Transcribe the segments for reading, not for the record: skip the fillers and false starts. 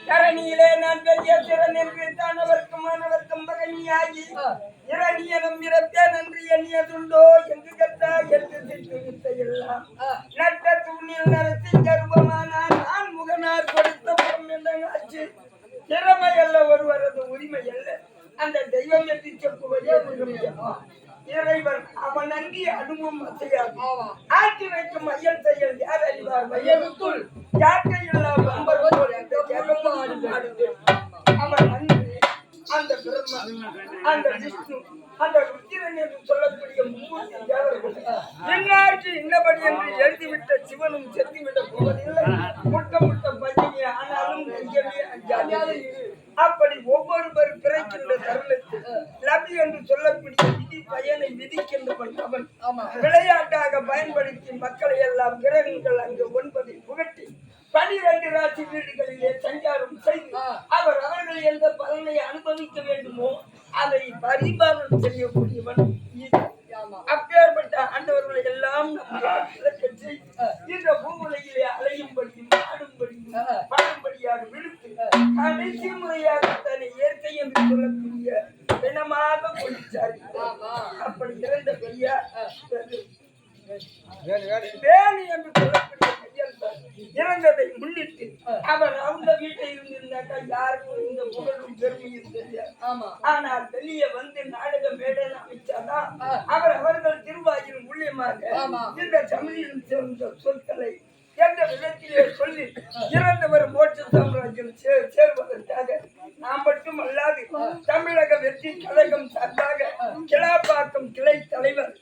தரணியிலே நான் பெரிய திறன் என்று தானவர்க்கும் மாணவர்க்கும் பகனியாகி இரணியனும் இறப்பே நன்றி எண்ணியதுண்டோ என்று கத்தா என்று திட்டு எல்லாம் நட்ட தூணில் நடத்தி கர்ப்பமானார் நான் முகனார் கொடுத்த புறம் என்றாச்சு திறமை அல்ல ஒருவரது உரிமை அல்ல அந்த தெய்வம் என்று செப்புவதே உரிமை இறைவன் அவன் நன்றி அனுபவம் அசையாது ஆட்டி வைக்கும் ஐயன் செயல் யார் அறிவார் மையனுக்குள் யாக்கை இல்லாமல் அவன் நன்றி அந்த பிரம்மா அந்த விஷ்ணு அந்த ருத்திரன் என்று சொல்லக்கூடிய மும்மூர்த்தி தேவர்கள் இன்னாருக்கு இன்னபடி என்று எழுதிவிட்ட சிவனும் செத்துவிடப் போவதில்லை முட்ட முட்ட பஜினி ஆனாலும் நெஞ்சமே அஞ்சாது அப்படி ஒவ்வொருவர் பிறக்கின்ற தருணத்தில் லபி என்று சொல்லக்கூடிய விதி பயனை விதிக்கின்றவன் அவன் விளையாட்டாக பயன்படுத்தி மக்களை எல்லாம் கிரகங்கள் அங்கு 9 புகட்டி 12 ராசி வீடுகளிலே சஞ்சாரம் செய்து அவர்கள் எந்த பலனை அனுபவிக்க வேண்டுமோ அதை பரிபாலனம் செய்யக்கூடியவன் அப்பேற்பட்ட ஆண்டவர்களை எல்லாம் இந்த பூமுலையிலே அலையும்படியும் ஆடும்படியும் பாடும்படியாக விடுத்து கடைசி முறையாக தன்னை இயற்கை என்று சொல்லக்கூடிய பிணமாக கொள்ளிச்சார் அப்படி இறந்த பெரியா வேணி என்று சொல்லக்கூடிய இறந்ததை முன்னிட்டு அவர் அவங்க வீட்டில் இருந்திருந்தாக்கா யாருக்கும் இந்த புகழும் பெருமையும் தெரியாது ஆனால் வெளியே வந்து நாடக மேடல் அமைச்சாதான் அவர்கள் திருவாயின் மூலியமாக இந்த தமிழில் சேர்ந்த சொற்களை எந்த விதத்திலே சொல்லி இறந்தவர் மோட்ச சாம்ராஜ்யம் சேர்வதற்காக நாம் மட்டும் அல்லாது தமிழக வெற்றி கழகம் சார்பாக கிளாப்பாக்கம் கிளை தலைவர்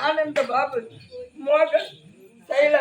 ஆனந்த பாபு மோகன் செயலர்